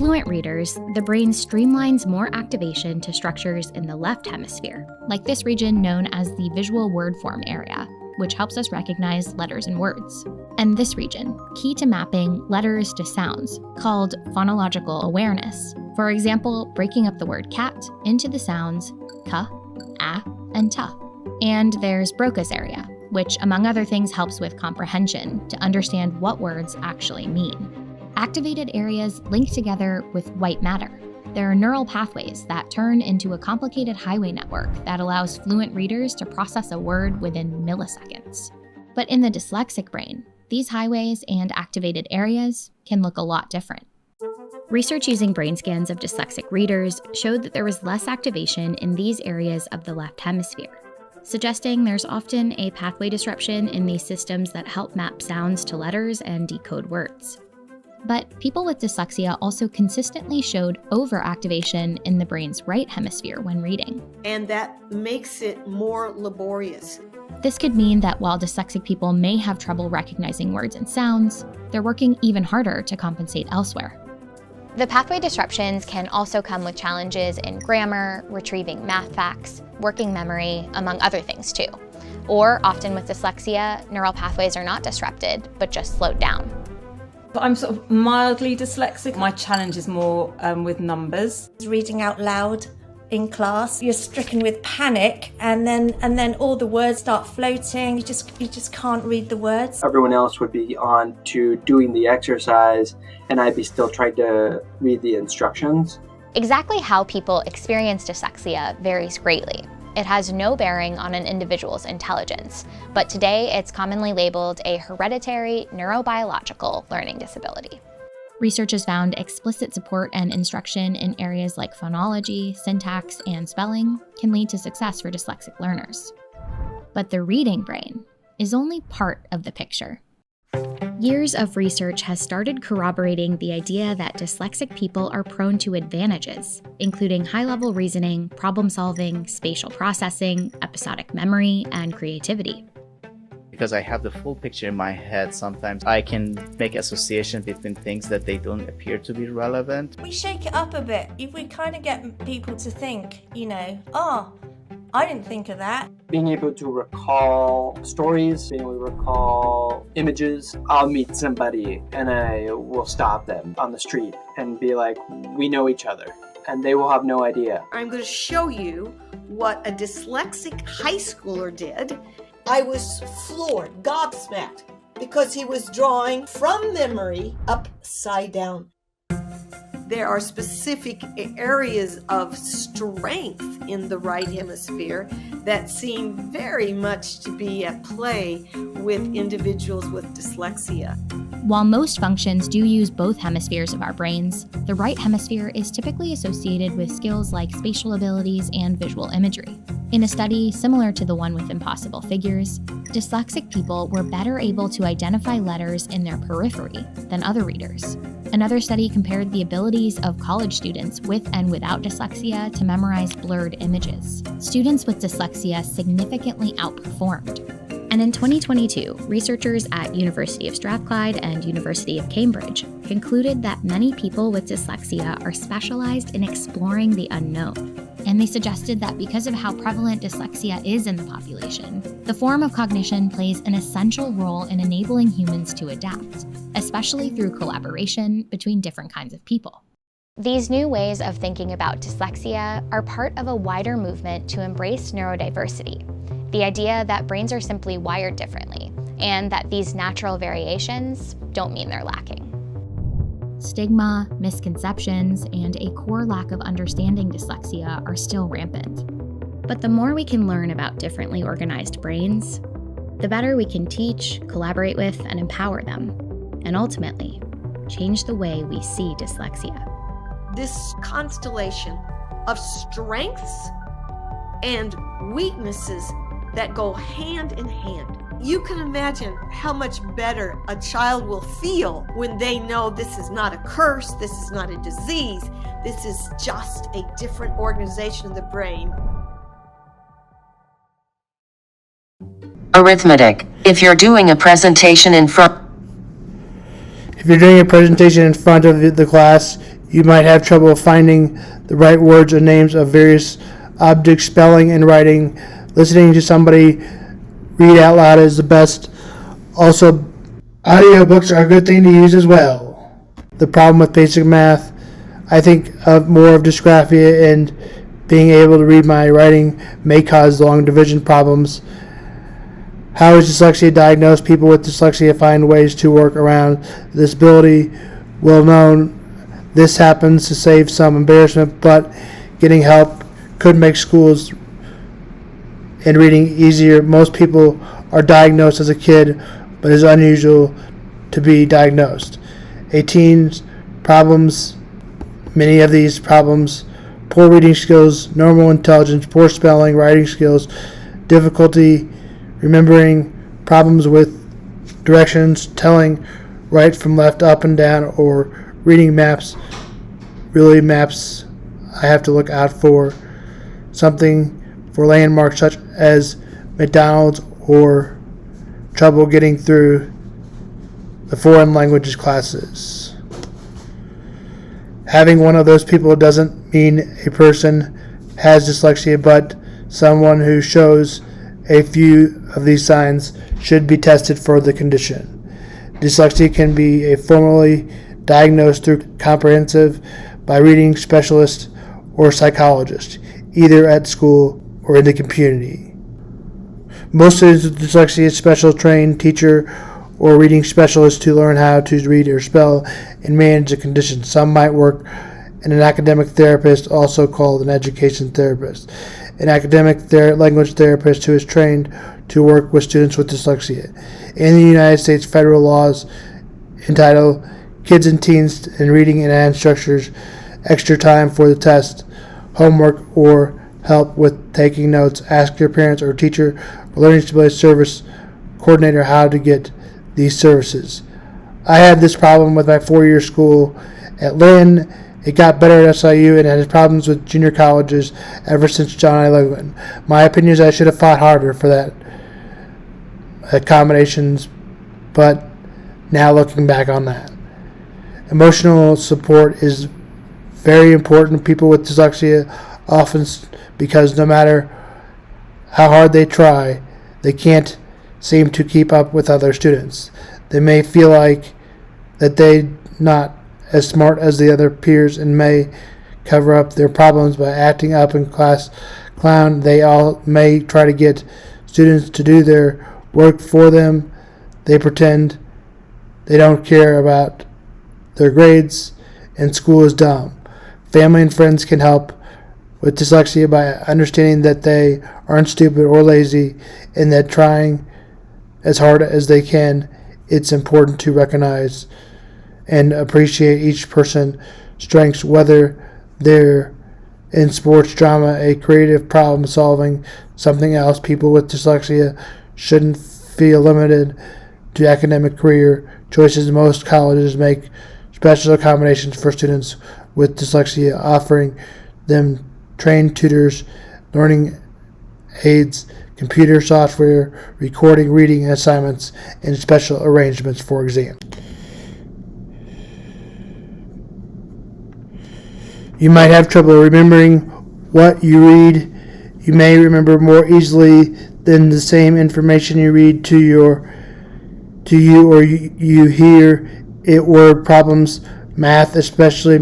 fluent readers, the brain streamlines more activation to structures in the left hemisphere, like this region known as the visual word form area, which helps us recognize letters and words. And this region, key to mapping letters to sounds, called phonological awareness. For example, breaking up the word cat into the sounds ka, a, and ta. And there's Broca's area, which among other things helps with comprehension to understand what words actually mean. Activated areas link together with white matter. There are neural pathways that turn into a complicated highway network that allows fluent readers to process a word within milliseconds. But in the dyslexic brain, these highways and activated areas can look a lot different. Research using brain scans of dyslexic readers showed that there was less activation in these areas of the left hemisphere, suggesting there's often a pathway disruption in these systems that help map sounds to letters and decode words. But people with dyslexia also consistently showed overactivation in the brain's right hemisphere when reading. And that makes it more laborious. This could mean that while dyslexic people may have trouble recognizing words and sounds, they're working even harder to compensate elsewhere. The pathway disruptions can also come with challenges in grammar, retrieving math facts, working memory, among other things too. Or often with dyslexia, neural pathways are not disrupted, but just slowed down. I'm sort of mildly dyslexic. My challenge is more with numbers. Reading out loud in class, you're stricken with panic, and then all the words start floating. You just can't read the words. Everyone else would be on to doing the exercise, and I'd be still trying to read the instructions. Exactly how people experience dyslexia varies greatly. It has no bearing on an individual's intelligence, but today it's commonly labeled a hereditary neurobiological learning disability. Research has found explicit support and instruction in areas like phonology, syntax, and spelling can lead to success for dyslexic learners. But the reading brain is only part of the picture. Years of research has started corroborating the idea that dyslexic people are prone to advantages, including high-level reasoning, problem-solving, spatial processing, episodic memory, and creativity. Because I have the full picture in my head, sometimes I can make association between things that they don't appear to be relevant. We shake it up a bit. If we kind of get people to think, oh, I didn't think of that. Being able to recall stories, being able to recall images. I'll meet somebody and I will stop them on the street and be like, we know each other. And they will have no idea. I'm going to show you what a dyslexic high schooler did. I was floored, gobsmacked, because he was drawing from memory upside down. There are specific areas of strength in the right hemisphere that seem very much to be at play with individuals with dyslexia. While most functions do use both hemispheres of our brains, the right hemisphere is typically associated with skills like spatial abilities and visual imagery. In a study similar to the one with impossible figures, dyslexic people were better able to identify letters in their periphery than other readers. Another study compared the abilities of college students with and without dyslexia to memorize blurred images. Students with dyslexia significantly outperformed. And in 2022, researchers at University of Strathclyde and University of Cambridge concluded that many people with dyslexia are specialized in exploring the unknown. And they suggested that because of how prevalent dyslexia is in the population, the form of cognition plays an essential role in enabling humans to adapt, especially through collaboration between different kinds of people. These new ways of thinking about dyslexia are part of a wider movement to embrace neurodiversity, the idea that brains are simply wired differently, and that these natural variations don't mean they're lacking. Stigma, misconceptions, and a core lack of understanding dyslexia are still rampant. But the more we can learn about differently organized brains, the better we can teach, collaborate with, and empower them, and ultimately, change the way we see dyslexia. This constellation of strengths and weaknesses that go hand in hand. You can imagine how much better a child will feel when they know this is not a curse, this is not a disease, this is just a different organization of the brain. Arithmetic. If you're doing a presentation in front of the class, You might have trouble finding the right words or names of various objects, spelling and writing. Listening to somebody read out loud is the best. Also, audiobooks are a good thing to use as well. The problem with basic math, I think more of dysgraphia, and being able to read my writing may cause long division problems. How is dyslexia diagnosed? People with dyslexia find ways to work around the disability. Well known, this happens to save some embarrassment, but getting help could make schools and reading easier. Most people are diagnosed as a kid, but it's unusual to be diagnosed. A teen's problems, many of these problems: poor reading skills, normal intelligence, poor spelling, writing skills, difficulty remembering, problems with directions, telling right from left, up and down, or reading maps. Really, maps I have to look out for. Something for landmarks such as McDonald's, or trouble getting through the foreign languages classes. Having one of those people doesn't mean a person has dyslexia, but someone who shows a few of these signs should be tested for the condition. Dyslexia can be formally diagnosed through comprehensive by reading specialist or psychologist, either at school or in the community. Most students with dyslexia, special trained teacher or reading specialist to learn how to read or spell and manage the condition. Some might work and an academic therapist, also called an education therapist, an academic language therapist who is trained to work with students with dyslexia. In the United States, federal laws entitled Kids and Teens in Reading and Structures, extra time for the test, homework, or help with taking notes. Ask your parents or teacher or learning disability service coordinator how to get these services. I had this problem with my 4-year school at Lynn. It got better at SIU and had problems with junior colleges ever since John I. Logan. My opinion is I should have fought harder for that accommodations, but now looking back on that. Emotional support is very important. People with dyslexia often, because no matter how hard they try, they can't seem to keep up with other students. They may feel like that they're not as smart as the other peers and may cover up their problems by acting up in class clown. They all may try to get students to do their work for them. They pretend they don't care about their grades and school is dumb. Family and friends can help with dyslexia by understanding that they aren't stupid or lazy and that trying as hard as they can. It's important to recognize and appreciate each person's strengths, whether they're in sports, drama, a creative problem solving, something else. People with dyslexia shouldn't feel limited to academic career choices. Most colleges make special accommodations for students with dyslexia, offering them trained tutors, learning aids, computer software, recording, reading assignments, and special arrangements for exams. You might have trouble remembering what you read. You may remember more easily than the same information you read to you or you hear it. Word problems, math especially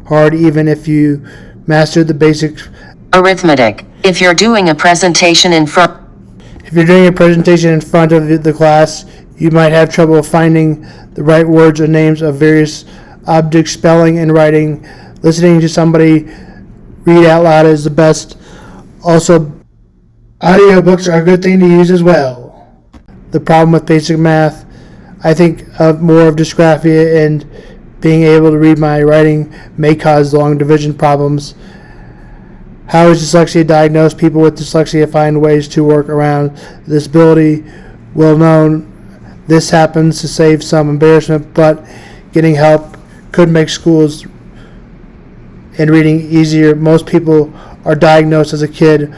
hard, even if you master the basics. Arithmetic. If you're doing a presentation in front of the class, you might have trouble finding the right words or names of various objects, spelling and writing. Listening to somebody read out loud is the best. Also, audiobooks are a good thing to use as well. The problem with basic math, I think more of dysgraphia, and being able to read my writing may cause long division problems. How is dyslexia diagnosed? People with dyslexia find ways to work around the disability. Well known, this happens to save some embarrassment, but getting help could make schools and reading easier. Most people are diagnosed as a kid,